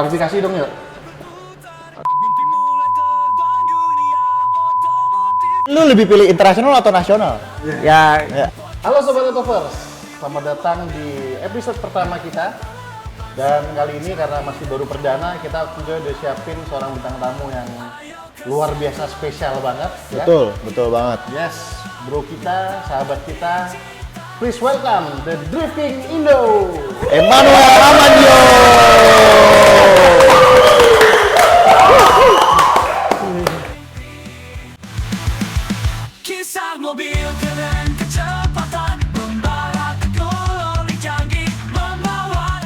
Klarifikasi dong yuk. Lu lebih pilih internasional atau nasional? Ya, Halo Sobat Autovers, selamat datang di episode pertama kita. Dan kali ini karena masih baru perdana, kita juga udah siapin seorang bintang tamu yang luar biasa spesial banget. Ya? Betul banget. Yes, bro kita, sahabat kita. Please welcome the Drifting Indo. Emmanuel Ramandio. Kisah mobil keren kecepatan membara teknologi canggih membawa.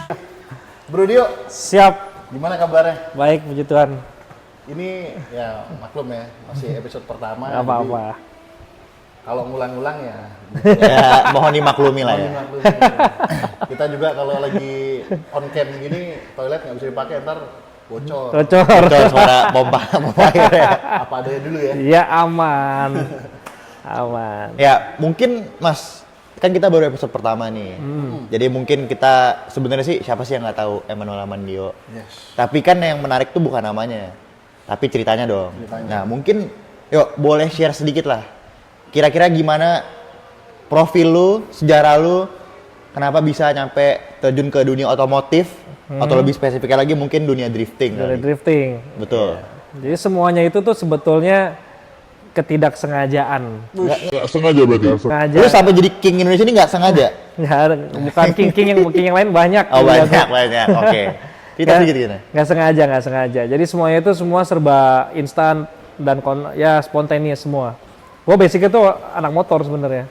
Bro Dio, siap. gimana kabarnya? Baik, puji Tuhan. Ini ya maklum ya, masih episode pertama. Nggak apa-apa. jadi kalau ngulang-ngulang ya, Ya, mohon dimaklumi lah ya. maklum. Kita juga kalau lagi on cam gini, toilet nggak bisa dipakai, ntar bocor. Cocok. Betul, suara pompa air ya. Apa adanya dulu ya. Iya, aman. Aman. Ya, mungkin Mas, kan kita baru episode pertama nih. Jadi mungkin kita sebenarnya sih siapa sih yang nggak tahu Emmanuel Ramandio? Yes. Tapi kan yang menarik tuh bukan namanya, tapi ceritanya dong. Ceritanya. Nah, mungkin yuk boleh share sedikit lah. Kira-kira gimana profil lu, sejarah lu, kenapa bisa nyampe terjun ke dunia otomotif atau lebih spesifiknya lagi mungkin dunia drifting. Dari kali. drifting. Betul. Jadi semuanya itu tuh sebetulnya ketidaksengajaan. Nggak sengaja berarti. Sengaja. Lu sampai jadi king Indonesia ini nggak sengaja? Nggak ada, bukan king yang lain banyak. Oh Iya, banyak. Oke. Kita sedikit gini. Nggak sengaja. Jadi semuanya itu semua serba instan dan ya spontaneous semua. Gue basicnya tuh anak motor sebenarnya.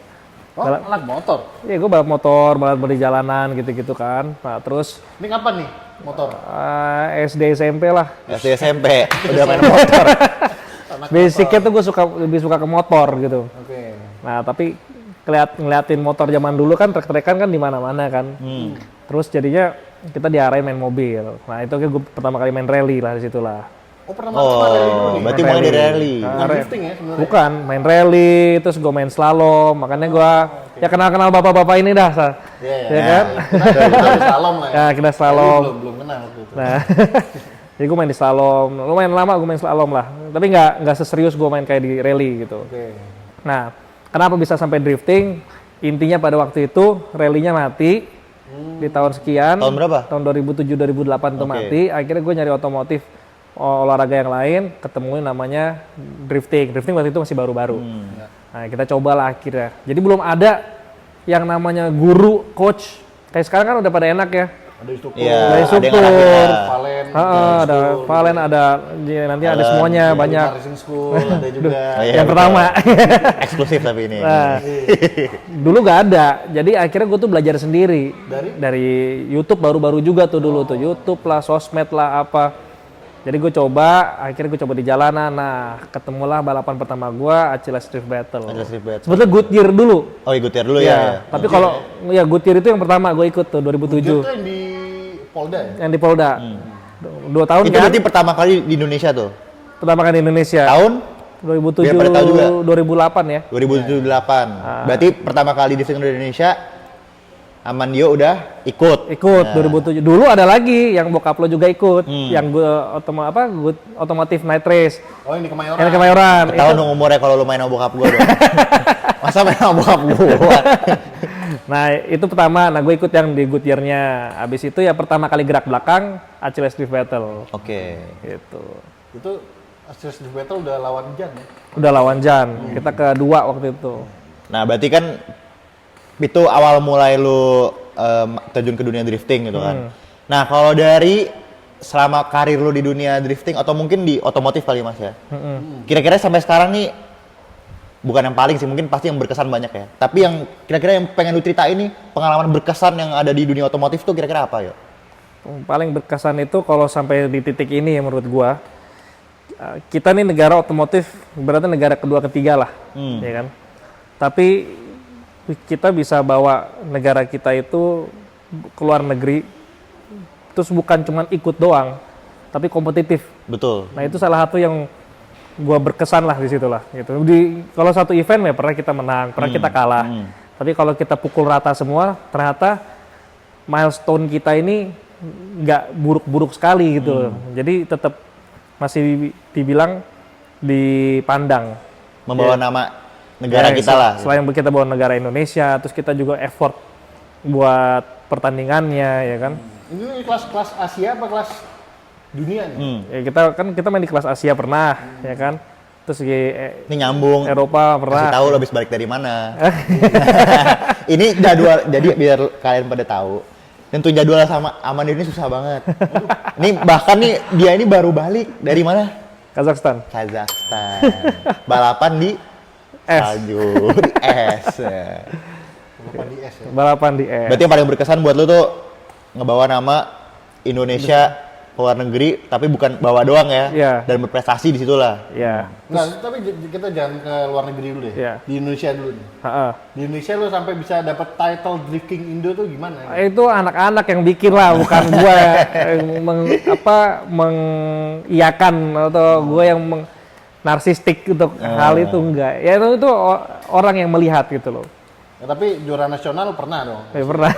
Oh, anak motor. Iya, gue balap motor, balap di jalanan gitu-gitu kan. Nah, terus Ini kapan nih motor? SD SMP lah. SD SMP udah main motor. Anak Basicnya tuh gue lebih suka ke motor gitu. Oke. Nah, tapi ngeliatin motor zaman dulu kan trek-trekan kan di mana-mana kan. Terus jadinya kita diarahin main mobil. Nah, itu gue pertama kali main rally lah di situ lah. Oh, pernah main rally dulu Oh, nih? berarti mulai dari rally. Bukan drifting ya sebenarnya? Bukan, main rally, terus gue main slalom. Makanya gue ya kenal-kenal bapak-bapak ini dah. Iya, Ya kan? Kita di slalom lah ya. Ya, kita slalom. Belum kenal waktu itu. Nah, jadi gue main di slalom. Lumayan lama gue main slalom lah. Tapi nggak seserius gue main kayak di rally gitu. Oke. Nah, kenapa bisa sampai drifting? Intinya pada waktu itu rally-nya mati di tahun sekian. Tahun berapa? Tahun 2007-2008 tuh Oke. mati. Akhirnya gue nyari otomotif olahraga yang lain, ketemuin namanya drifting. Drifting waktu itu masih baru-baru. Nah, kita cobalah akhirnya. Jadi belum ada yang namanya guru, coach. Kayak sekarang kan udah pada enak ya. Ada instruktur. Iya, Ada ada yang instruktur. ngarah kita. Valen. Ada Valen, ada nanti ada semuanya banyak. Racing school ada juga. Oh, iya, Yang betul. pertama. Eksklusif tapi ini. Nah, dulu nggak ada. Jadi akhirnya gue tuh belajar sendiri. Dari? YouTube baru-baru juga tuh dulu tuh. YouTube lah, sosmed lah apa. Jadi gue coba, akhirnya gue coba di jalanan. Nah, ketemulah balapan pertama gue, Achilles Drift Battle. Achilles Drift Battle. Sebetulnya Goodyear dulu. Oh, ikut dulu Ya, ya. tapi kalau ya Goodyear itu yang pertama gue ikut tuh 2007. Itu yang di Polda ya? Yang di Polda. 2 tahun Itu kan? berarti pertama kali di Indonesia tuh. Pertama kali di Indonesia. Tahun 2007, Biar pada tahu juga. 2008 ya. 2008. Berarti pertama kali di Indonesia Amandio udah ikut. Ikut 2007. Dulu ada lagi yang bokap lo juga ikut, yang gue otomotif night race. Oh, yang di Kemayoran. Yang di Kemayoran. Ketahuan dong umurnya kalau lu main sama bokap gua dong. Masa main sama bokap gua? Nah, itu pertama. Nah, gue ikut yang di Goodyear-nya. Abis itu ya pertama kali gerak belakang Achilles Drift Battle. Oke. Gitu. Itu Achilles Drift Battle udah lawan Jan ya? Udah lawan Jan. Kita kedua waktu itu. Nah, berarti kan itu awal mulai lu terjun ke dunia drifting gitu kan. Nah, kalau dari selama karir lu di dunia drifting atau mungkin di otomotif kali Mas ya. Kira-kira sampai sekarang nih bukan yang paling sih, mungkin pasti yang berkesan banyak ya. Tapi yang kira-kira yang pengen lu ceritain nih, pengalaman berkesan yang ada di dunia otomotif tuh kira-kira apa ya? Paling berkesan itu kalau sampai di titik ini ya menurut gua. Kita nih negara otomotif, berarti negara kedua ketiga lah, ya kan. Tapi kita bisa bawa negara kita itu ke luar negeri, terus bukan cuma ikut doang, tapi kompetitif. Betul. Nah itu salah satu yang gua berkesan lah di situ lah. Gitu. Kalau satu event ya pernah kita menang, pernah kita kalah. Tapi kalau kita pukul rata semua, ternyata milestone kita ini nggak buruk-buruk sekali gitu loh. Jadi tetap masih dibilang dipandang. Membawa nama negara Ya, kita lah. Selain kita bawa negara Indonesia, terus kita juga effort buat pertandingannya, ya kan. Ini kelas Asia apa kelas dunia nih? Ya, kita main di kelas Asia pernah, ya kan. Terus di Ini nyambung. Eropa pernah. Kasih tahu lo habis balik dari mana. Ini jadwal, jadi biar kalian pada tahu. Tentu jadwal sama Aman ini susah banget. Ini bahkan nih dia ini baru balik dari mana? Kazakhstan. Kazakhstan. Balapan di Es. salju, di es. Bukan di S ya. Balapan di es. Berarti yang paling berkesan buat lo tuh ngebawa nama Indonesia ke luar negeri, tapi bukan bawa doang ya, Iya. dan berprestasi di situlah. Ya. Nah, tapi kita jangan ke luar negeri dulu deh. Iya. Di Indonesia dulu nih. Ha-ha. Di Indonesia lu sampai bisa dapat title drifting Indo tuh gimana? Itu anak-anak yang bikin lah, bukan gua yang mengiyakan atau gua yang narsistik untuk hal itu enggak. Ya itu orang yang melihat gitu loh. Ya, tapi juara nasional pernah dong. Ya pernah.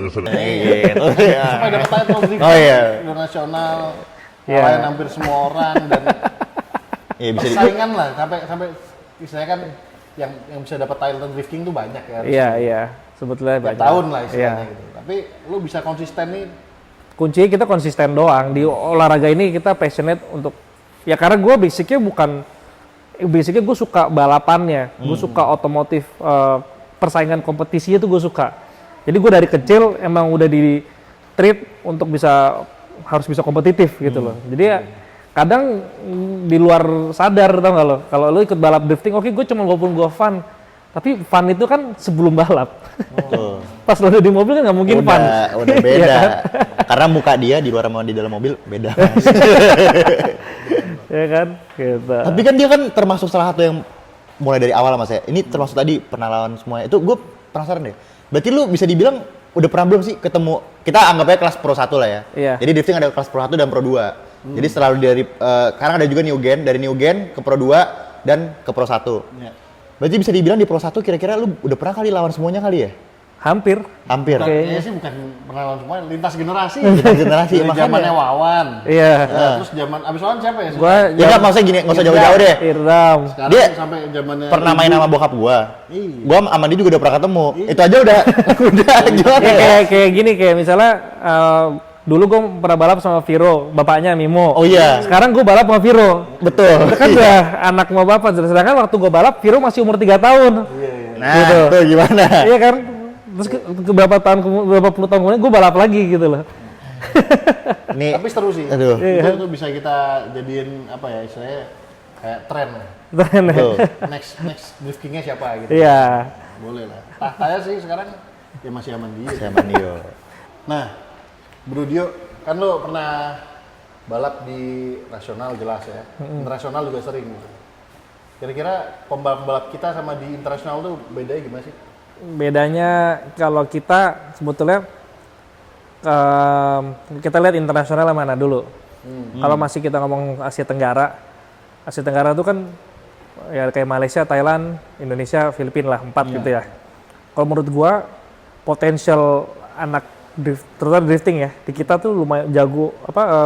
Gitu. Sampai dapat title drifting Oh, iya. juara nasional. Iya. Lain hampir semua orang dan Iya bisa di. persaingan lah sampai istilahnya kan yang bisa dapat title drifting tuh banyak ya. Iya. Sebetulnya Tiap banyak. tahun lah istilahnya Iya. gitu. Tapi lu bisa konsisten nih. Kuncinya kita konsisten doang di olahraga ini. Kita passionate untuk ya karena gue basicnya gue suka balapannya, gue suka otomotif, persaingan kompetisinya tuh gue suka. Jadi gue dari kecil emang udah di treat untuk harus bisa kompetitif gitu loh. Jadi ya, kadang di luar sadar tau gak lo, kalau lo ikut balap drifting, oke gue cuma walaupun gue fun, tapi fun itu kan sebelum balap. Betul. Pas lo udah di mobil kan nggak mungkin fun. Udah beda. Iya kan? Karena muka dia di luar sama di dalam mobil beda. Ya kan, gitu. Tapi kan dia kan termasuk salah satu yang mulai dari awal Mas ya. Ini termasuk tadi pernah lawan semuanya. Itu gue penasaran deh. Berarti lu bisa dibilang udah pernah belum sih ketemu, kita anggapnya kelas Pro 1 lah ya. Iya. Jadi drifting ada kelas Pro 1 dan Pro 2. Jadi selalu dari sekarang ada juga New Gen, dari New Gen ke Pro 2 dan ke Pro 1. Ya. Berarti bisa dibilang di Pro 1 kira-kira lu udah pernah kali lawan semuanya kali ya? Hampir. Hampir. Oke. Kayaknya sih bukan pernah lawan semua, lintas generasi. Lintas generasi, Dari makanya. zamannya Wawan. Iya. Ya, terus zaman abis Wawan siapa ya? Gua Ya nggak maksudnya gini, nggak usah jauh-jauh deh. Irdam. Sekarang Dia sampai zamannya Pernah main sama bokap gua. Iya. Gua sama dia juga udah pernah ketemu. Itu aja udah gimana Ya, ya? kayak gini, kayak misalnya dulu gue pernah balap sama Viro, bapaknya Mimo. Oh iya. Sekarang gue balap sama Viro. Betul. Itu kan udah anak sama bapak. Sedangkan waktu gue balap, Viro masih umur 3 tahun. Nah, Gitu. tuh gimana? Iya kan? Terus berapa puluh tahun kemudian gue balap lagi gitu loh. Nih, Tapi seru sih. Aduh. Itu bisa kita jadiin apa ya istilahnya kayak tren. tuh. Next driftingnya siapa gitu. Iya. Boleh lah. Tahtanya sih sekarang ya masih aman dia. Saya Mandio. Nah, Bro Dio, kan lo pernah balap di nasional jelas ya. Internasional juga sering gitu. Kira-kira pembalap-pembalap kita sama di internasional tuh bedanya gimana sih? Bedanya kalau kita sebetulnya kita lihat internasional mana dulu. Kalau masih kita ngomong Asia Tenggara itu kan ya kayak Malaysia, Thailand, Indonesia, Filipina lah 4 gitu ya. Kalau menurut gua potensial anak terutama drifting ya di kita tuh lumayan jago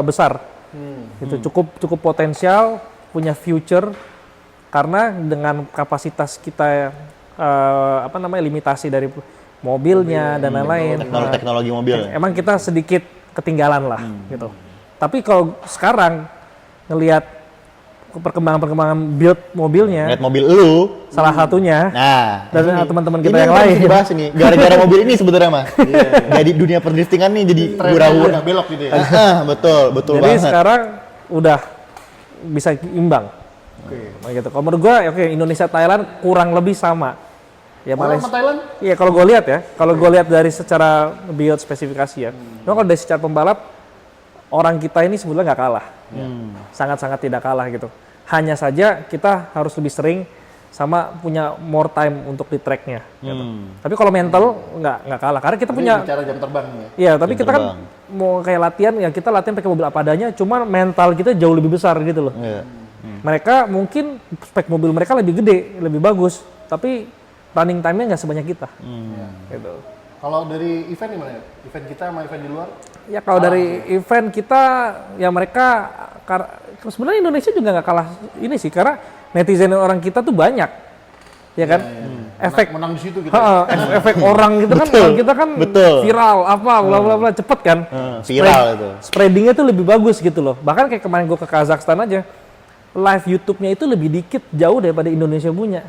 besar. Itu cukup potensial, punya future karena dengan kapasitas kita limitasi dari mobilnya dan lain-lain. Teknologi mobil. Emang kita sedikit ketinggalan lah gitu. Tapi kalau sekarang ngelihat perkembangan build mobilnya, Lihat mobil lu. salah satunya Nah, dan ini. teman-teman kita Ini yang harus lain. dibahas ini. Gara-gara mobil ini sebetulnya mah. Jadi dunia perdriftingan nih jadi Trennya gurau-gurau. udah belok gitu ya. Betul Jadi banget. sekarang udah bisa imbang. Oke. Gitu. Kalau menurut gua, oke Indonesia Thailand kurang lebih sama. Ya Kalau sama Thailand? Iya kalau gue lihat ya, kalau gue lihat dari secara build spesifikasi ya, cuma kalau dari secara pembalap orang kita ini sebenarnya nggak kalah, sangat-sangat tidak kalah gitu. Hanya saja kita harus lebih sering sama punya more time untuk di tracknya. Gitu. Tapi kalau mental nggak kalah, karena kita punya, Bicara jam terbang ya. iya tapi Jam kita kan terbang. mau kayak latihan ya kita latihan pakai mobil apa adanya, cuma mental kita jauh lebih besar gitu loh. Iya. Mereka mungkin spek mobil mereka lebih gede, lebih bagus, tapi running time-nya nggak sebanyak kita. Gitu. Kalau dari event gimana ya? Event kita sama event di luar? Ya kalau dari event kita ya mereka sebenarnya Indonesia juga nggak kalah ini sih karena netizen orang kita tuh banyak, ya kan? Efek menang di situ kita. Efek orang gitu kan, Betul, orang kita kan betul. viral apa bla bla bla cepet kan? Viral itu. Spreadingnya tuh lebih bagus gitu loh. Bahkan kayak kemarin gue ke Kazakhstan aja, live YouTube-nya itu lebih dikit jauh daripada Indonesia punya.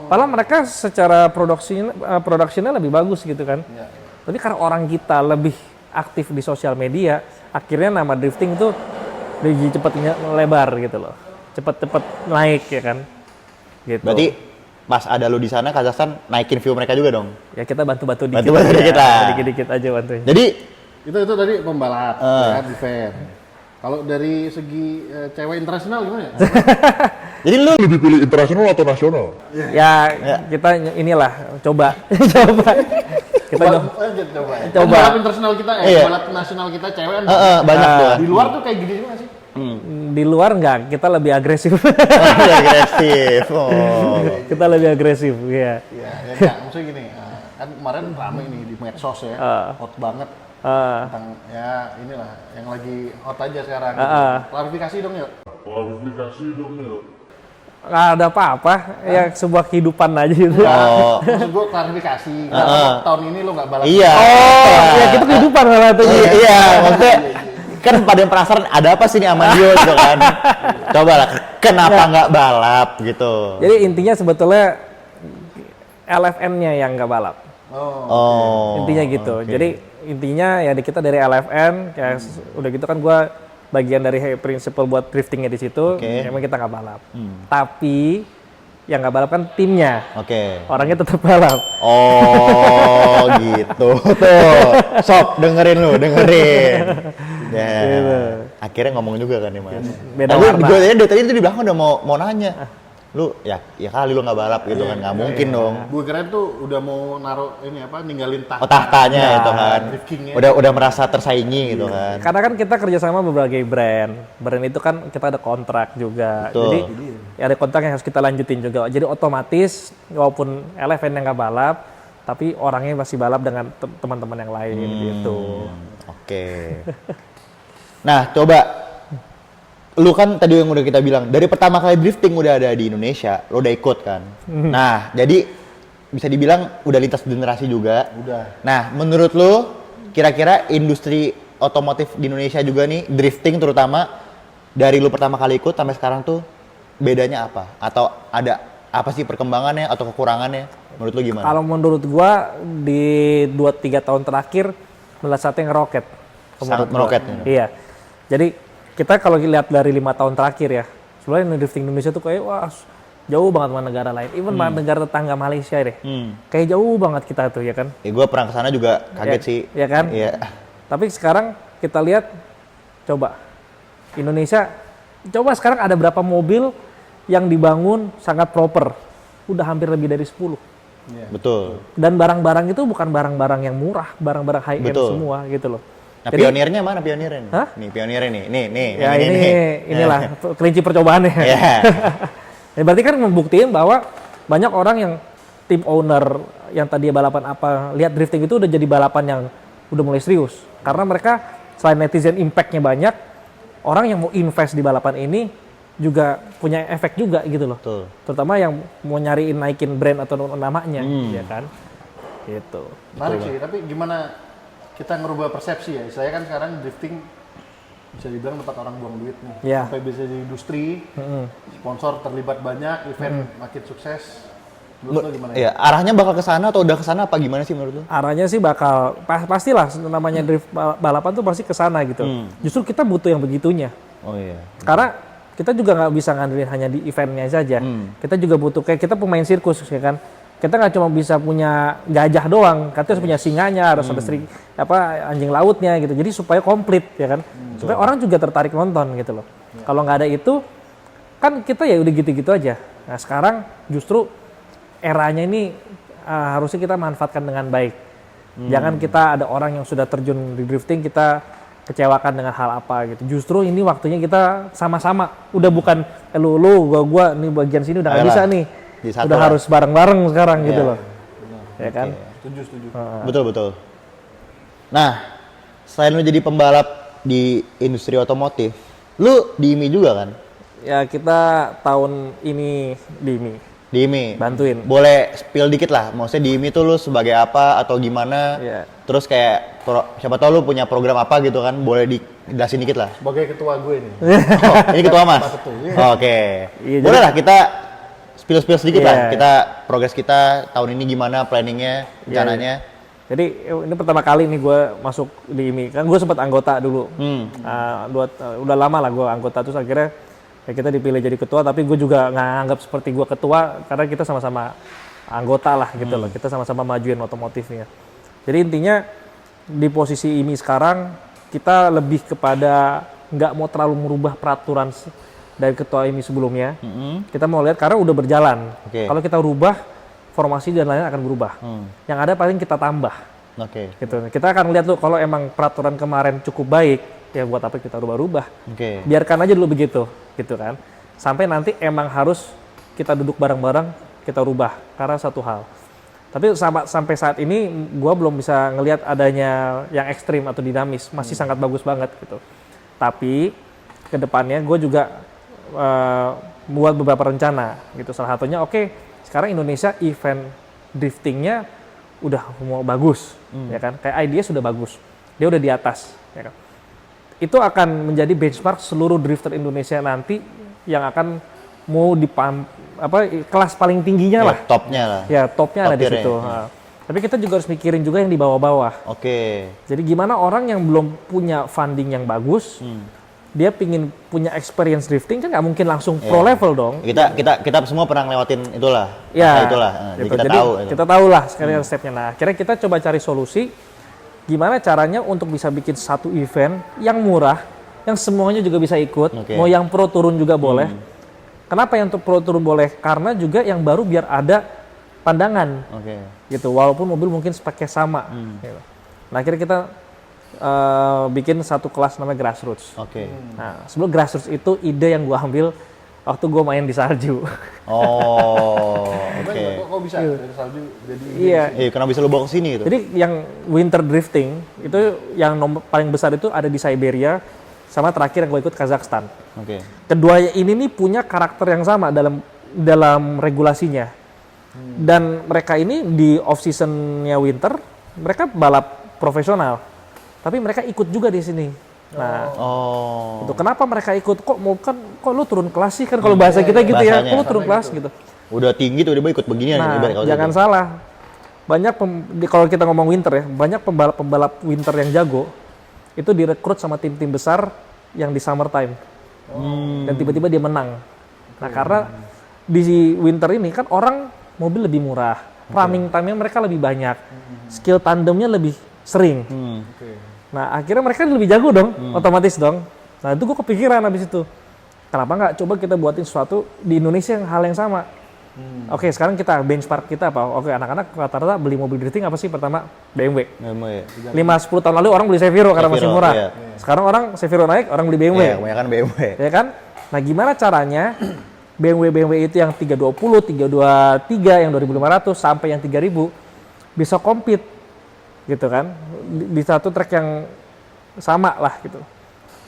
Padahal mereka secara produksinya lebih bagus gitu kan. Tapi karena orang kita lebih aktif di sosial media, akhirnya nama drifting itu lebih cepat lebar gitu loh. Cepet-cepet naik ya kan. Gitu. Berarti pas ada lu di sana Kazakhstan naikin view mereka juga dong. Ya kita bantu-bantu dikit. Bantu-bantu aja. dikit lah. Dikit-dikit aja bantuin. Jadi Itu tadi pembalap, ya, event. Kalau dari segi cewek internasional gimana ya? jadi lu Lebih pilih internasional atau nasional? Ya, kita inilah coba kita Coba. Coba. Pembalap internasional kita, Iya. pembalap nasional kita cewek kan banyak tuh. di luar tuh kayak gini juga sih. di luar enggak, kita lebih agresif. agresif. Oh. Kita lebih agresif, ya. Iya, ya enggak, maksudnya gini, kan kemarin rame nih di medsos ya, hot banget tentang ya inilah yang lagi hot aja sekarang. Klarifikasi dong yuk. Nggak ada apa-apa, ya sebuah kehidupan aja gitu. Oh. Maksud gue klarifikasi, karena tahun ini lo nggak balap. Iya. Ya kita kehidupan salah satunya. Iya, maksudnya kan pada yang penasaran ada apa sih nih sama Dio gitu kan. Coba lah, kenapa nggak balap gitu. Jadi intinya sebetulnya LFN-nya yang nggak balap. Oh. Intinya gitu. oke. Jadi intinya ya kita dari LFN, kayak udah gitu kan gua bagian dari prinsipal buat driftingnya di situ. Oke. Emang kita nggak balap. Tapi yang nggak balap kan timnya. Oke. Orangnya tetap balap. Oh, gitu. Tuh, sob dengerin lu, dengerin. Ya. Akhirnya ngomong juga kan nih, Mas. Beda Tapi warna. gue tadi itu di belakang udah mau nanya. Lu ya kali lu nggak balap gitu kan, nggak mungkin dong. Gue keren tuh udah mau naruh ini apa, ninggalin tahta. Oh, tahtanya itu kan. Drift-king-nya. Udah merasa tersaingi gitu kan. Karena kan kita kerjasama berbagai brand. Brand itu kan kita ada kontrak juga. Betul. Jadi ya ada kontrak yang harus kita lanjutin juga. Jadi otomatis walaupun LFN yang nggak balap, tapi orangnya masih balap dengan teman-teman yang lain gitu. Oke. Nah, coba lu kan tadi yang udah kita bilang dari pertama kali drifting udah ada di Indonesia, lu udah ikut kan. Nah, jadi bisa dibilang udah lintas generasi juga. Udah. Nah, menurut lu kira-kira industri otomotif di Indonesia juga nih, drifting terutama dari lu pertama kali ikut sampai sekarang tuh bedanya apa? Atau ada apa sih perkembangannya atau kekurangannya? Menurut lu gimana? Kalau menurut gua di 2-3 tahun terakhir salah satu yang ngeroket. Sangat Menurut gua. meroket. Iya. Jadi kita kalau lihat dari 5 tahun terakhir ya, sebenarnya drifting Indonesia tuh kayak wah jauh banget sama negara lain. Even negara tetangga Malaysia deh. Kayak jauh banget kita tuh ya kan. Ya gue pernah kesana juga kaget sih. Ya kan? Iya. Tapi sekarang kita lihat, coba Indonesia, coba sekarang ada berapa mobil yang dibangun sangat proper, udah hampir lebih dari 10. Betul. Dan barang-barang itu bukan barang-barang yang murah, barang-barang high end Betul. semua gitu loh. Nah, Jadi, pionirnya mana pionirnya? Hah? Nih pionirnya nih. Nih. ya yang ini nih. inilah kelinci percobaannya. Iya. Ya, berarti kan membuktiin bahwa banyak orang yang tim owner yang tadi balapan apa, lihat drifting itu udah jadi balapan yang udah mulai serius. Karena mereka selain netizen impact-nya banyak, orang yang mau invest di balapan ini juga punya efek juga gitu loh. Betul. Terutama yang mau nyariin naikin brand atau namanya, ya kan? Gitu. Menarik sih, tapi gimana kita ngerubah persepsi ya? Saya kan sekarang drifting bisa dibilang tempat orang buang duit nih. Iya. Sampai bisa jadi industri, sponsor terlibat banyak, event makin sukses. Menurut lo gimana ya? Iya, arahnya bakal ke sana atau udah ke sana apa gimana sih menurut lu? Arahnya sih bakal pastilah namanya drift balapan tuh pasti ke sana gitu. Justru kita butuh yang begitunya. Oh iya. Karena kita juga nggak bisa ngandelin hanya di eventnya saja. Kita juga butuh kayak kita pemain sirkus ya kan. Kita nggak cuma bisa punya gajah doang, kita harus punya singanya, harus ada anjing lautnya gitu. Jadi supaya komplit ya kan. Supaya orang juga tertarik nonton gitu loh. Kalau nggak ada itu kan kita ya udah gitu-gitu aja. Nah, sekarang justru eranya ini harusnya kita manfaatkan dengan baik. Jangan kita ada orang yang sudah terjun di drifting kita kecewakan dengan hal apa gitu. Justru ini waktunya kita sama-sama. Udah bukan lu gua nih bagian sini udah nggak Ayolah. bisa nih. Jadi satu Udah lah. harus bareng-bareng sekarang gitu loh. Ya kan? Setuju. Betul betul. Nah, selain lu jadi pembalap di industri otomotif, lu di IMI juga kan? Ya kita tahun ini di IMI. Di IMI. Bantuin. Boleh spill dikit lah, maksudnya di IMI tuh lu sebagai apa atau gimana? Iya. Terus kayak siapa tahu lu punya program apa gitu kan? Boleh dijelasin dikit lah. Sebagai ketua gue nih. Oh, ini ketua Mas. Pak Ketua, iya. Oke. Iya, Boleh jadi- lah kita spill sedikit Iya. lah. Kita progres kita tahun ini gimana planningnya, rencananya. Jadi ini pertama kali nih gue masuk di IMI. Kan gue sempat anggota dulu. Udah lama lah gue anggota, terus akhirnya ya kita dipilih jadi ketua, tapi gue juga nggak anggap seperti gue ketua karena kita sama-sama anggota lah gitu loh. Kita sama-sama majuin otomotifnya. Jadi intinya di posisi IMI sekarang kita lebih kepada nggak mau terlalu merubah peraturan dari ketua IMI sebelumnya. Kita mau lihat karena udah berjalan. Oke. Kalau kita rubah, formasi dan lain-lain akan berubah. Yang ada paling kita tambah. Oke. Gitu. Kita akan lihat tuh kalau emang peraturan kemarin cukup baik, ya buat apa kita rubah-rubah. Oke. Biarkan aja dulu begitu, gitu kan. Sampai nanti emang harus kita duduk bareng-bareng, kita rubah karena satu hal. Tapi sampai saat ini gua belum bisa ngelihat adanya yang ekstrim atau dinamis, masih sangat bagus banget gitu. Tapi kedepannya gue juga buat beberapa rencana gitu. Salah satunya sekarang Indonesia event driftingnya udah mau bagus, ya kan? Kayak idea sudah bagus, dia udah di atas, ya kan? Itu akan menjadi benchmark seluruh drifter Indonesia nanti yang akan mau kelas paling tingginya lah. Topnya lah. Ya, topnya ada di Top tier-nya, situ. ya. Tapi kita juga harus mikirin juga yang di bawah-bawah. Oke. Jadi gimana orang yang belum punya funding yang bagus, dia pingin punya experience drifting, kan nggak mungkin langsung pro level dong. Kita semua pernah ngelewatin itulah. Ya, masa itulah. Jadi gitu. kita Jadi tahu. itu. kita tahu lah sekarang stepnya. Nah, akhirnya kita coba cari solusi gimana caranya untuk bisa bikin satu event yang murah, yang semuanya juga bisa ikut. Oke. Mau yang pro turun juga boleh. Kenapa yang pro turun boleh? Karena juga yang baru biar ada pandangan. Oke. Gitu, walaupun mobil mungkin pakai sama. Gitu. Nah, akhirnya kita bikin satu kelas namanya grassroots. Oke. Nah, sebelum grassroots itu ide yang gua ambil waktu gua main di salju. Oh, oke. Kok bisa dari salju jadi Iya. Kenapa bisa lu bawa ke sini gitu? Jadi yang winter drifting itu yang paling besar itu ada di Siberia, sama terakhir yang gue ikut Kazakhstan. Oke. Keduanya ini nih punya karakter yang sama dalam regulasinya. Dan mereka ini di off seasonnya winter, mereka balap profesional. Tapi mereka ikut juga di sini. Nah, Oh. itu kenapa mereka ikut? Kok lu turun kelas sih kan kalau bahasa kita gitu ya. Bahasanya. Kok lu turun kelas gitu. Udah tinggi tuh dia ikut beginian Nah, ibarat kalau jangan gitu. salah. Banyak kalau kita ngomong winter ya, banyak pembalap winter yang jago itu direkrut sama tim-tim besar yang di summertime. Dan tiba-tiba dia menang. Nah, karena di winter ini kan orang mobil lebih murah, running time-nya mereka lebih banyak, skill tandemnya lebih sering. Nah, akhirnya mereka lebih jago dong, otomatis dong. Nah, itu gue kepikiran habis itu. Kenapa nggak coba kita buatin sesuatu di Indonesia yang hal yang sama? Oke, sekarang kita benchmark kita apa? Oke, anak-anak rata-rata beli mobil drifting apa sih pertama? BMW. BMW. 5-10 tahun lalu orang beli Seviro karena masih Seviro, murah. iya. Sekarang orang Seviro naik, orang beli BMW. Iya, kebanyakan BMW. Ya kan? Nah, gimana caranya BMW itu yang 320, 323, yang 2500 sampai yang 3000 bisa compete gitu kan? Di satu track yang sama lah gitu.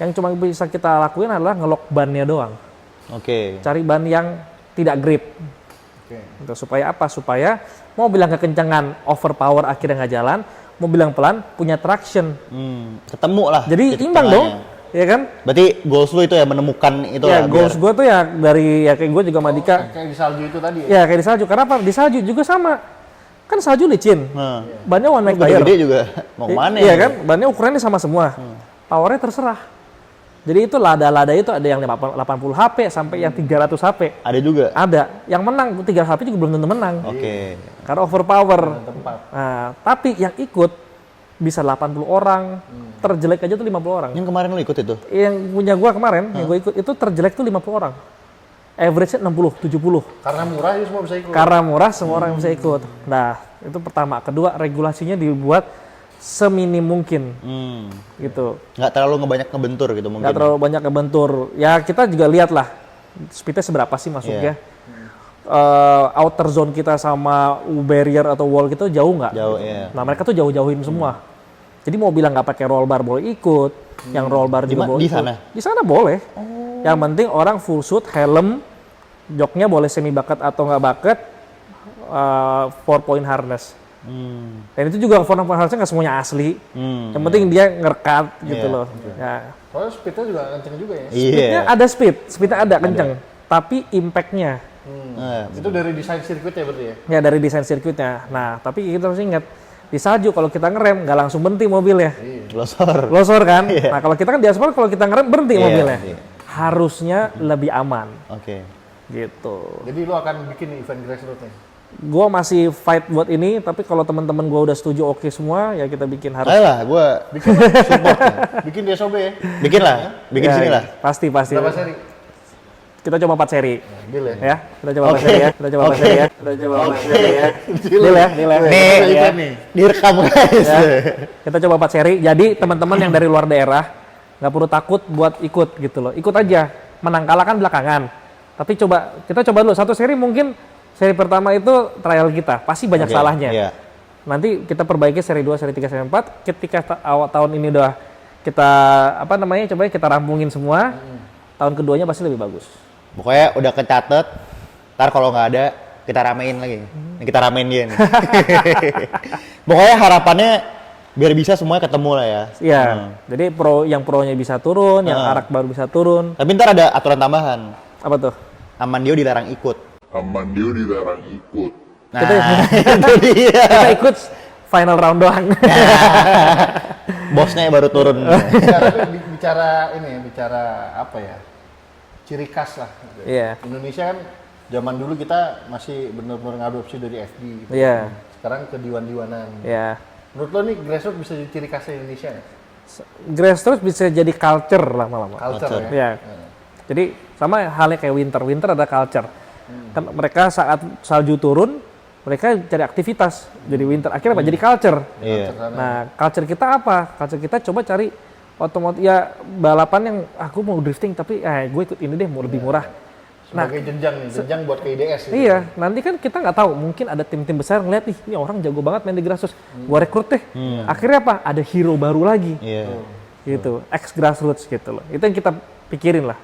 Yang cuma bisa kita lakuin adalah ngelok bannya doang. Oke. Cari ban yang tidak grip. Gitu. Supaya apa? Supaya mobil yang kekencangan overpower akhirnya nggak jalan, mobil yang pelan punya traction. Ketemu lah. Jadi titik imbang dong, tengahnya. ya kan? Berarti goals lu itu ya menemukan itu Ya lah. goals gue tuh ya dari kayak gue juga sama Dika. kayak di salju itu tadi ya. Ya kayak di salju. Karena apa? Di salju juga sama. Kan salju licin. Nah. Bannya one make tire. Gede juga. Mau kemana Iya ya? kan? Bannya ukurannya sama semua. Powernya terserah. Jadi itu lada-lada itu ada yang 80 HP sampai yang 300 HP. Ada juga. Ada. Yang menang 3 HP juga belum tentu menang. Oke. Karena overpower. Nah, tapi yang ikut bisa 80 orang, terjelek aja tuh 50 orang. Yang kemarin lu ikut itu? Yang punya gua kemarin, yang gua ikut itu terjelek tuh 50 orang. Average-nya 60, 70. Karena murah ya semua bisa ikut. Karena murah semua orang bisa ikut. Nah, itu pertama. Kedua, regulasinya dibuat seminim mungkin gitu. Nggak terlalu ngebanyak ngebentur gitu mungkin. Nggak terlalu banyak ngebentur. Ya kita juga lihat lah speednya seberapa sih masuknya. outer zone kita sama barrier atau wall kita jauh nggak? Jauh, iya. Nah mereka tuh jauh-jauhin semua. Jadi mau bilang nggak pakai roll bar boleh ikut, yang roll bar juga boleh di ikut. sana? Di sana boleh. Yang penting orang full suit, helm, joknya boleh semi bucket atau nggak bucket, 4-point harness. Dan itu juga 4-point harnessnya nggak semuanya asli. Yang penting dia ngerekat gitu Iya, loh. Ya. Soalnya speednya juga kenceng juga ya. Speednya ada speednya ada kenceng, tapi impactnya Itu dari desain sirkuit ya berarti ya? ya dari desain sirkuitnya. Nah tapi kita harus ingat di salju kalau kita ngerem nggak langsung berhenti mobilnya, losor kan. Nah kalau kita kan di aspal kalau kita ngerem berhenti Iya, mobilnya, iya. harusnya lebih aman Oke. gitu. Jadi lu akan bikin event grassroots nih? Gua masih fight buat ini, tapi kalau teman-teman gua udah setuju oke semua, ya kita bikin harus. Ayolah, gue Bikin support ya? Bikin di SOB ya? bikin lah, bikin Ya, sini lah. Pasti. Berapa seri? Kita coba 4 seri. Deal ya? Ya, kita coba 4 Oke. seri ya. Kita coba 4 seri ya. Kita coba 4 seri ya. Deal ya. Nih, Ya. direkam guys. Ya. Kita coba 4 seri. Jadi teman-teman yang dari luar daerah nggak perlu takut buat ikut gitu loh. Ikut aja. Menang kalah kan belakangan. Tapi kita coba dulu 1 seri, mungkin seri pertama itu trial kita. Pasti banyak Oke, salahnya. iya. Nanti kita perbaiki seri 2, seri 3, seri 4. Ketika awal tahun ini udah kita coba kita rampungin semua. Tahun keduanya pasti lebih bagus. Pokoknya udah kecatet. Ntar kalau nggak ada, kita ramein lagi. Kita ramein dia nih. Pokoknya harapannya biar bisa semuanya ketemu lah ya. Iya. Jadi yang pro-nya bisa turun, yang arak baru bisa turun. Tapi ntar ada aturan tambahan. Apa tuh? Amandio dilarang ikut. Amandio dilarang ikut. Nah, Kita- itu dia. Kita ikut final round doang. Bosnya baru turun. bicara apa ya? Ciri khas lah. Gitu. Iya. Indonesia kan zaman dulu kita masih benar-benar ngadopsi dari FD. Gitu. Iya. Sekarang ke diwan-diwanan. Ya. Menurut lo nih grassroots bisa jadi ciri khasnya Indonesia nggak? Grassroots bisa jadi culture lama-lama. Culture ya? Iya. Jadi sama halnya kayak winter. Winter ada culture. Kan mereka saat salju turun, mereka cari aktivitas. Jadi winter. Akhirnya apa? Jadi culture. Iya. Nah, culture kita apa? Culture kita coba cari otomotif ya balapan yang aku mau drifting tapi gue ikut ini deh mau lebih murah. Nah, Sebagai jenjang nih, jenjang buat ke IDS gitu. iya, nanti kan kita nggak tahu, mungkin ada tim-tim besar ngeliat nih, ini orang jago banget main di grassroots, gua rekrut deh. Akhirnya apa? Ada hero baru lagi, Iya. gitu, ex grassroots gitu loh. Itu yang kita pikirin lah.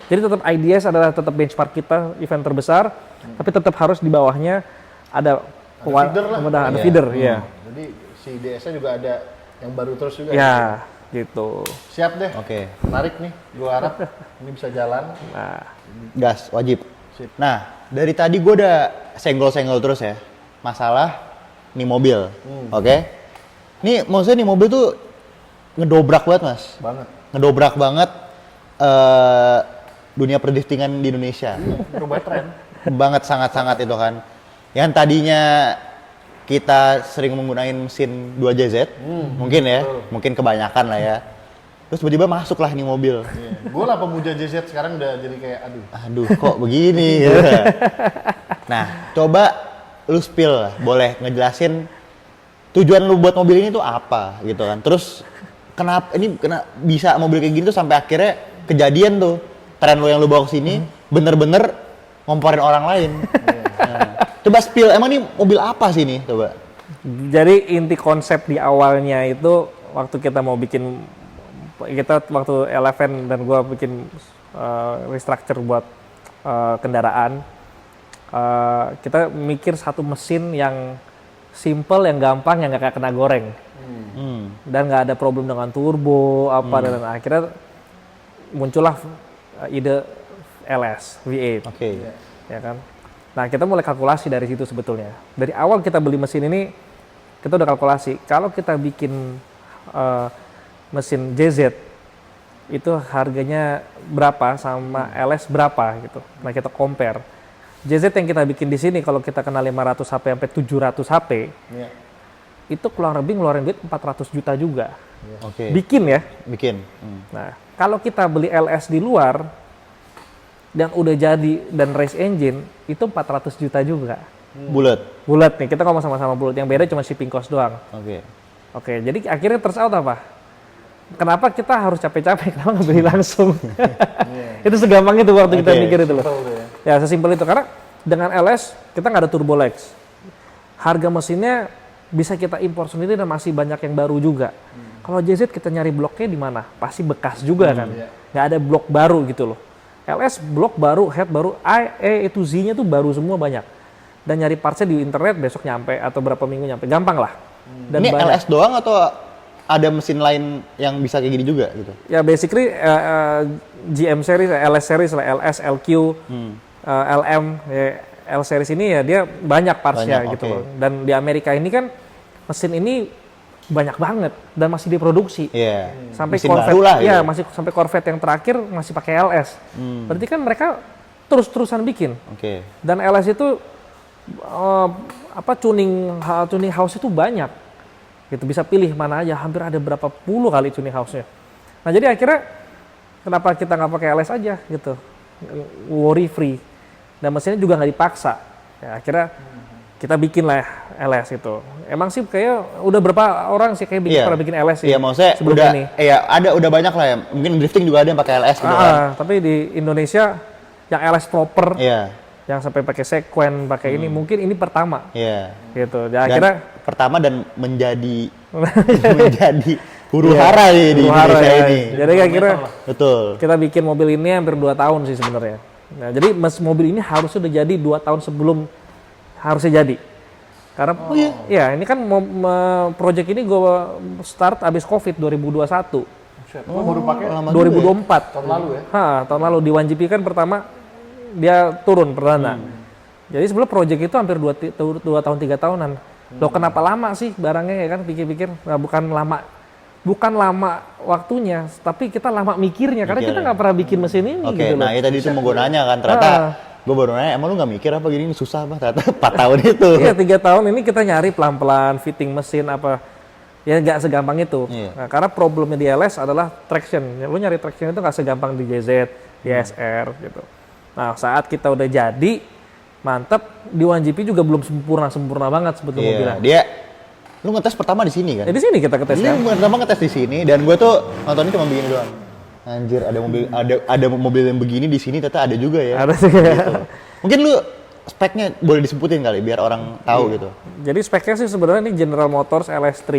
Jadi tetap IDS adalah tetap benchmark kita, event terbesar, tapi tetap harus di bawahnya ada feeder lah. ada feeder, ya. Jadi si IDS-nya juga ada yang baru terus juga. Ya, gitu. Siap deh. Oke. Menarik nih, gua harap ini bisa jalan. Nah, Gas, wajib. Sip. Nah, dari tadi gue udah senggol-senggol terus ya. Masalah nih mobil. Oke? Nih, maksudnya nih mobil tuh ngedobrak banget, Mas. Banget. Ngedobrak banget dunia perdriftingan di Indonesia. Berubah tren. Banget, sangat-sangat itu kan. Yang tadinya kita sering menggunakan mesin 2JZ, mungkin ya, mungkin kebanyakan lah ya. Terus tiba-tiba masuk lah nih mobil. Gue lah pemuja JZ sekarang udah jadi kayak Aduh, kok begini ya. Nah, coba lu spill lah, boleh ngejelasin tujuan lu buat mobil ini tuh apa gitu kan. Terus kenapa bisa mobil kayak gini tuh sampai akhirnya kejadian tuh. Tren lu yang lu bawa ke sini bener-bener ngomporin orang lain. Nah, coba spill, emang ini mobil apa sih nih coba? jadi inti konsep di awalnya itu waktu kita mau bikin waktu Eleven dan gua bikin restructure buat kendaraan, kita mikir satu mesin yang simple, yang gampang, yang nggak kena goreng, dan nggak ada problem dengan turbo dan akhirnya muncullah ide LS V8, Oke. ya kan. Nah kita mulai kalkulasi dari situ sebetulnya. Dari awal kita beli mesin ini, kita udah kalkulasi kalau kita bikin mesin JZ itu harganya berapa sama LS berapa gitu. Nah kita compare. JZ yang kita bikin di sini kalau kita kena 500 HP sampai 700 HP, itu kurang lebih ngeluarin duit 400 juta juga. Oke. Bikin ya. Bikin. Nah, kalau kita beli LS di luar dan udah jadi dan race engine itu 400 juta juga. Bulat. Bulat nih, kita ngomong sama-sama bulat. Yang beda cuma shipping cost doang. Oke. Oke, jadi akhirnya turns out apa? Kenapa kita harus capek-capek? Kenapa nggak beli langsung? Itu segampang itu waktu kita Oke. mikir itu loh. Ya, sesimpel itu. Karena dengan LS kita nggak ada turbo legs. Harga mesinnya bisa kita impor sendiri dan masih banyak yang baru juga. Kalau JZ kita nyari bloknya di mana? Pasti bekas juga kan. Nggak ada blok baru gitu loh. LS blok baru, head baru, E itu Z-nya tuh baru semua banyak. Dan nyari partsnya di internet besok nyampe atau berapa minggu nyampe, gampang lah. Dan Ini banyak. LS doang atau ada mesin lain yang bisa kayak gini juga gitu? Ya basically GM series, LS series lah, LS, LQ, LM, ya, L series ini ya dia banyak partsnya Banyak, gitu oke. loh. Dan di Amerika ini kan mesin ini banyak banget dan masih diproduksi. Iya. Sampai Mesin Corvette, baru lah ya gitu. masih sampai Corvette yang terakhir masih pakai LS. Berarti kan mereka terus-terusan bikin. Oke. Dan LS itu tuning house itu banyak. Gitu bisa pilih mana aja, hampir ada berapa puluh kali tuning house-nya. Nah, jadi akhirnya kenapa kita nggak pakai LS aja gitu. Worry free. Dan mesinnya juga nggak dipaksa. Ya, akhirnya kita bikin lah LS itu. Emang sih kayak udah berapa orang sih kayak pernah bikin LS sih. Iya, maksudnya sebelum udah ini. udah banyak lah ya. Mungkin drifting juga ada yang pakai LS gitu kan. Tapi di Indonesia yang LS proper, Iya. yang sampai pakai sequen, pakai ini mungkin ini pertama. Iya. Gitu. Dan Dan akhirnya pertama dan menjadi huru hara nih di huru hara Indonesia ya. ini. Jadi akhirnya Betul. kita bikin mobil ini hampir 2 tahun sih sebenarnya. Nah, jadi mobil ini harusnya udah jadi 2 tahun sebelum harusnya jadi. Karena ya ini kan project ini gue start abis COVID 2021. Baru pakai Lama 2024. tahun lalu ya. Tahun lalu di 1GP kan pertama dia turun perdana. Jadi sebelum project itu hampir 2 tahun 3 tahunan. Loh kenapa lama sih barangnya ya kan pikir-pikir. Nah, bukan lama waktunya, tapi kita lama mikirnya karena kita nggak pernah bikin mesin ini Oke, gitu loh. nah ya tadi itu mau gue nanya kan, ternyata gue baru nanya, emang lu nggak mikir apa gini, ini susah bah, ternyata 4 tahun itu. Iya 3 tahun ini kita nyari pelan-pelan fitting mesin apa, ya nggak segampang itu. Iya. Nah, karena problemnya di LS adalah traction. Ya, lu nyari traction itu nggak segampang di JZ, di SR gitu. Nah saat kita udah jadi mantep di 1GP juga belum sempurna banget sebetulnya mobilnya. Iya, lu ngetes pertama di sini kan? Ya di sini kita Ini ketesnya. pertama ngetes di sini dan gue tuh nontonnya cuma begini doang. Anjir, ada mobil yang begini di sini ternyata ada juga ya. Ada juga. Mungkin lu speknya boleh disebutin kali biar orang tahu gitu. Jadi speknya sih sebenarnya ini General Motors LS3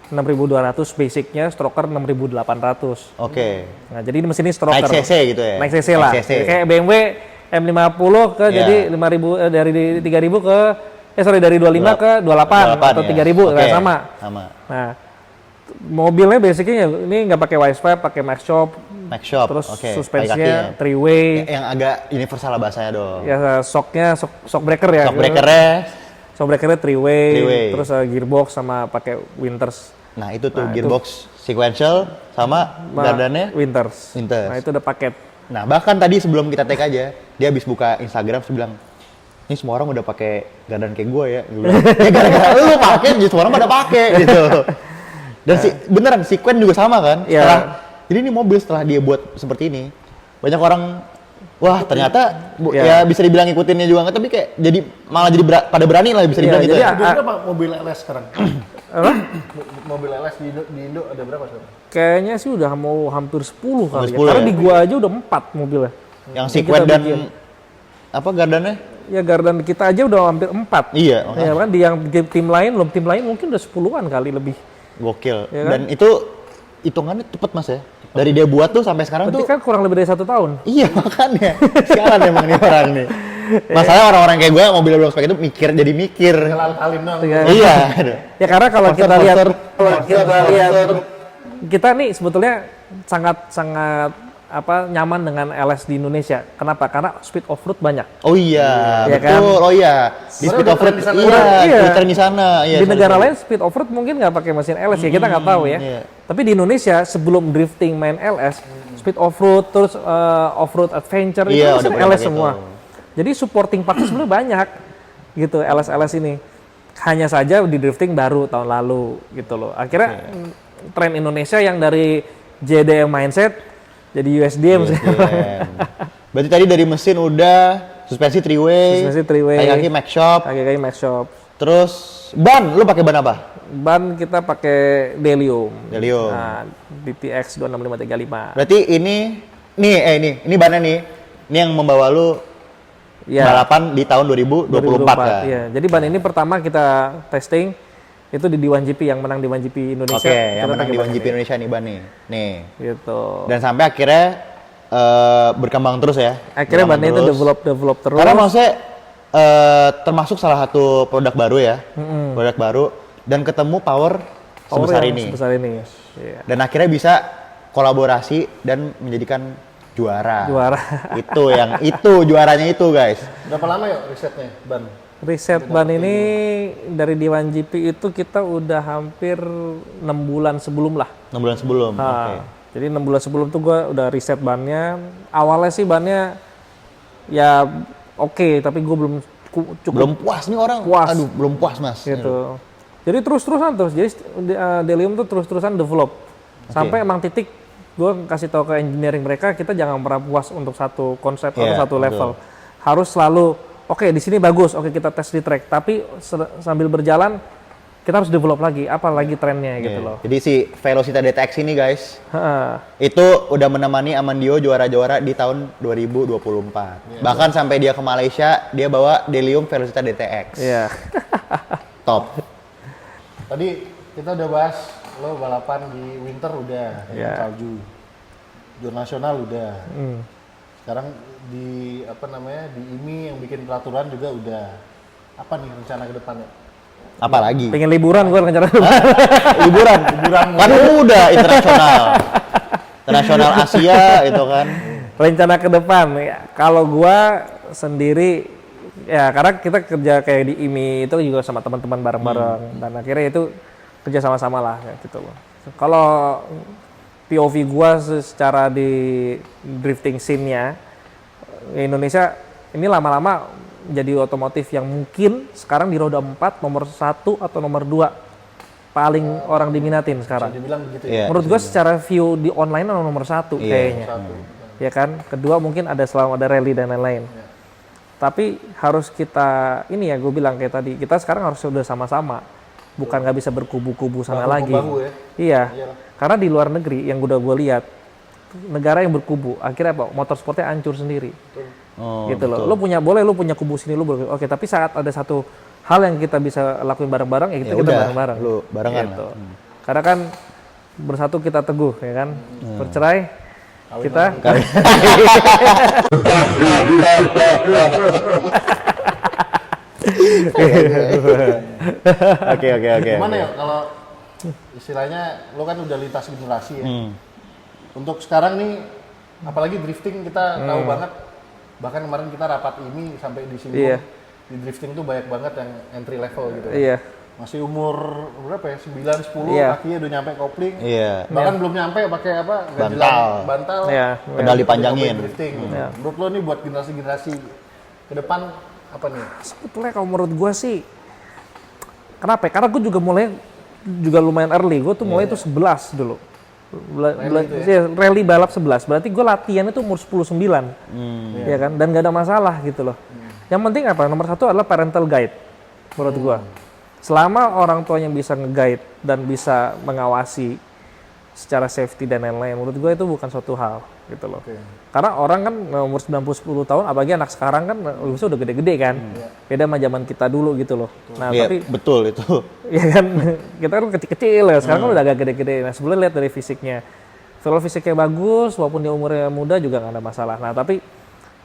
6200 basicnya, stroker 6800. Oke. Nah, jadi mesin ini stroker. Naik cc gitu ya? Naik cc lah. Naik cc. Kayak BMW M50 ke Iya. jadi 5000 dari 3000 ke dari 25 ke 28 atau 3000 ya. Oke, sama. Sama. Nah, mobilnya basicnya ini nggak pakai wise-pipe, pakai Max Shop. Max Shop. Terus Oke, suspensinya kaki-kakinya. 3-way. Yang agak universal lah bahasanya dong. Ya shocknya shock breaker ya. Shock breakernya. Shock breakernya 3-way. Three-way. Terus gearbox sama pakai Winters. Nah itu tuh gearbox sequential sama gardannya Winters. Winters. Nah, itu udah paket. Nah bahkan tadi sebelum kita take aja, dia habis buka Instagram terus bilang, ini semua orang udah pakai gardan kayak gue ya. Gue bilang, ya gara-gara lu pakai, jadi semua orang pada pakai gitu. Dan beneran sequen juga sama kan? Iya. Jadi ini mobil setelah dia buat seperti ini, banyak orang, wah ternyata Iya. ya bisa dibilang ngikutinnya juga nggak, tapi kayak jadi malah jadi pada berani lah bisa Iya, dibilang gitu jadi ya. Ada berapa mobil LS sekarang? Mobil LS di Indo ada berapa sekarang? Kayaknya sih udah mau hampir 10 kali ya. 10 Karena ya? di gua aja udah 4 mobilnya. Yang Ini sequen kita dan bikin. apa gardannya? Ya gardan kita aja udah hampir 4. Iya, Ya kan di yang di tim lain mungkin udah 10-an kali lebih. gokil. Iya kan? Dan itu hitungannya cepet mas ya. Dari dia buat tuh sampai sekarang Berarti tuh. kan kurang lebih dari 1 tahun. Iya makanya. Sialan emang nih orang nih. Masalahnya orang-orang kayak gue mobil belum spek itu jadi mikir. Kalin dong. Iya. Ya karena kalau Poster, kita lihat poster. kita nih sebetulnya sangat nyaman dengan LS di Indonesia. Kenapa? Karena speed off road banyak. Oh iya, Iya kan? betul. Oh iya. Di speed Sebenarnya off road udah tren di sana. Iya. udah tren di sana. Iya, Di sorry, negara sorry. lain speed off road mungkin nggak pakai mesin LS ya, kita nggak tahu ya. iya. Tapi di Indonesia sebelum drifting main LS, speed off road terus off road adventure itu Iya, mesin udah LS pakai semua. itu. Jadi supporting parts sebenarnya banyak gitu LS ini. Hanya saja di drifting baru tahun lalu gitu loh. Akhirnya tren Indonesia yang dari JDM mindset jadi USDM USDM. Berarti tadi dari mesin udah suspensi 3-way, Suspensi 3-way. kaki Max Shop, kaki Max Shop. terus ban, lu pakai ban apa? Ban kita pakai Delium. Delium. Nah, DTX 26535. Berarti ini bannya nih. Ini yang membawa lu Iya. balapan di tahun 2024 kan. Iya. Jadi ban ini pertama kita testing itu di D1GP yang menang di D1GP Indonesia. Oke, yang Kita menang di pakai ban MotoGP ini. Indonesia nih ban nih. Nih. Gitu. Dan sampai akhirnya berkembang terus ya. Akhirnya ban Berkembang itu terus. develop terus. Karena maksudnya termasuk salah satu produk baru ya. Produk baru dan ketemu power sebesar yang ini. Sebesar ini. Iya. Dan akhirnya bisa kolaborasi dan menjadikan juara. Juara. itu juaranya itu guys. Berapa lama yuk risetnya ban? Riset ban ini dari D1GP itu kita udah hampir 6 bulan sebelum lah. 6 bulan sebelum. Nah, Oke. Jadi 6 bulan sebelum tuh gue udah riset bannya. Awalnya sih bannya ya oke, tapi gue belum cukup Belum puas nih orang. Puas. Aduh, belum puas Mas. gitu. Jadi terus-terusan terus. Jadi Delium tuh terus-terusan develop. Sampai emang titik gue kasih tahu ke engineering mereka, kita jangan pernah puas untuk satu konsep atau Iya, satu betul. level. Harus selalu oke, di sini bagus, oke kita tes di track. Tapi sambil berjalan kita harus develop lagi, apa lagi trennya gitu Iya. loh. Jadi si Velocita DTX ini guys, Ha. itu udah menemani Amandio juara-juara di tahun 2024. Bahkan sampai dia ke Malaysia, dia bawa Delium Velocita DTX. Iya. Top. Tadi kita udah bahas lo balapan di winter udah, Iya. salju. Jur nasional udah. Sekarang di apa namanya di IMI yang bikin peraturan juga udah. Apa nih rencana ke depannya? Apalagi Pengen liburan gue rencana. liburan, kan udah internasional. Internasional Asia itu kan. Rencana ke depan ya, kalau gua sendiri ya karena kita kerja kayak di IMI itu juga sama teman-teman bareng-bareng dan akhirnya itu kerja sama-sama lah kayak gitu loh. Kalau POV gua secara di drifting scene-nya Indonesia ini lama-lama jadi otomotif yang mungkin sekarang di roda 4 nomor 1 atau nomor 2 paling orang diminatin sekarang. Bisa dibilang begitu ya. Iya. Menurut gue secara view di online nomor 1 Iya. kayaknya. Satu. Ya kan? Kedua mungkin ada selama ada rally dan lain-lain. Tapi harus kita ini ya gue bilang kayak tadi, kita sekarang harus sudah sama-sama. Bukan nggak bisa berkubu-kubu sana lagi. Bahu-membahu ya. Iya. Iyalah. Karena di luar negeri yang udah gue lihat negara yang berkubu, akhirnya apa? Motorsportnya hancur sendiri. Oh, Gitu loh. betul. Lo punya boleh kubu sini lo boleh. Oke, tapi saat ada satu hal yang kita bisa lakuin bareng-bareng ya Ya kita udah, bareng-bareng. lu barengan Gitu. lah. Karena kan bersatu kita teguh ya kan. Bercerai kita Oke. Gimana ya kalau istilahnya lo kan udah lintas generasi ya. Untuk sekarang nih apalagi drifting kita tahu banget, bahkan kemarin kita rapat ini sampai disinggung Iya. di drifting tuh banyak banget yang entry level gitu. Iya. Masih umur berapa ya? 9 10 Iya. kakinya udah nyampe kopling. Iya. Bahkan belum nyampe pakai apa? Bantal. ganjelan bantal. Iya. Pedal Udah dipanjangin. nyobain drifting. Iya. Menurut lo nih buat generasi-generasi ke depan apa nih? Sebetulnya kalau menurut gue sih, kenapa ya? Karena gue juga mulai juga lumayan early. Gue tuh mulai itu 11 dulu. Rally balap 11. Berarti gue latihan itu umur 10-9. Ya kan? Dan gak ada masalah gitu loh. Yang penting apa? Nomor satu adalah parental guide. Menurut gue. Selama orang tuanya bisa nge-guide dan bisa mengawasi secara safety dan lain-lain, menurut gue itu bukan suatu hal gitu loh. Karena orang kan umur 90-10 tahun, apalagi anak sekarang kan udah gede-gede kan. Beda sama zaman kita dulu gitu loh. Nah, Iya, tapi betul itu. ya kan kita kan kecil-kecil ya, sekarang kan udah agak gede-gede. Nah, sebelum lihat dari fisiknya. Kalau fisiknya bagus, walaupun dia umurnya muda juga nggak ada masalah. Nah, tapi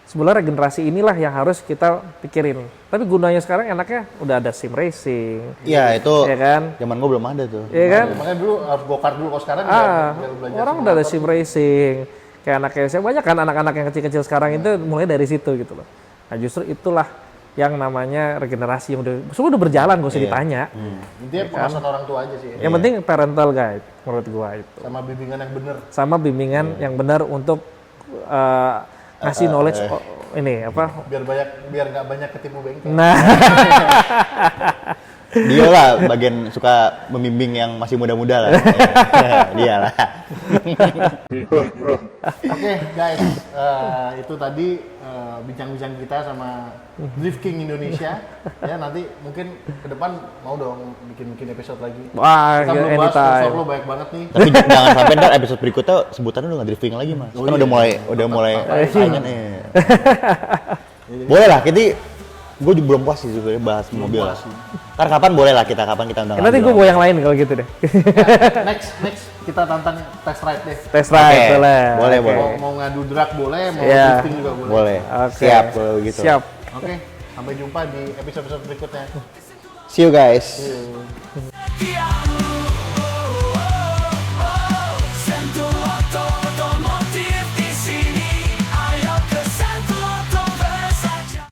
sebenarnya regenerasi inilah yang harus kita pikirin. Tapi gunanya sekarang enaknya udah ada sim racing. Iya, itu Ya kan? zaman gua belum ada tuh. Iya kan? Makanya dulu harus go-kart dulu, kalau sekarang belajar Orang udah ada sim racing. Kayak anaknya saya banyak kan anak-anak yang kecil-kecil sekarang itu mulai dari situ gitu loh. Nah, justru itulah yang namanya regenerasi yang udah berjalan, gak usah ditanya. Intinya pengawasan orang tua aja sih. Yang penting parental guide menurut gua itu. Sama bimbingan yang bener. Sama bimbingan yang benar untuk ngasih knowledge ini apa? Biar nggak banyak ketipu bengkel. Nah, Dia lah bagian suka membimbing yang masih muda-muda lah. Dia lah. Oke guys, itu tadi bincang-bincang kita sama Drift King Indonesia. Ya nanti mungkin ke depan mau dong bikin episode lagi. wah, Kita belum bahas anytime. sponsor lo banyak banget nih. Tapi jangan sampai ntar episode berikutnya sebutannya udah nggak drifting lagi mas. Kan udah mulai saingan nih. Boleh lah, gue juga belum puas sih sebenarnya bahas mobil. puas sih. Ntar kapan boleh lah kapan kita undang. Nanti gue bawa yang lain kalau gitu deh. Next kita tantang test ride deh. Test ride Oke, boleh. boleh, Oke. boleh. Mau ngadu drag boleh, mau Iya. drifting juga boleh. Boleh. Oke. Siap kalau gitu. Siap. Oke, sampai jumpa di episode berikutnya. See you guys. See you.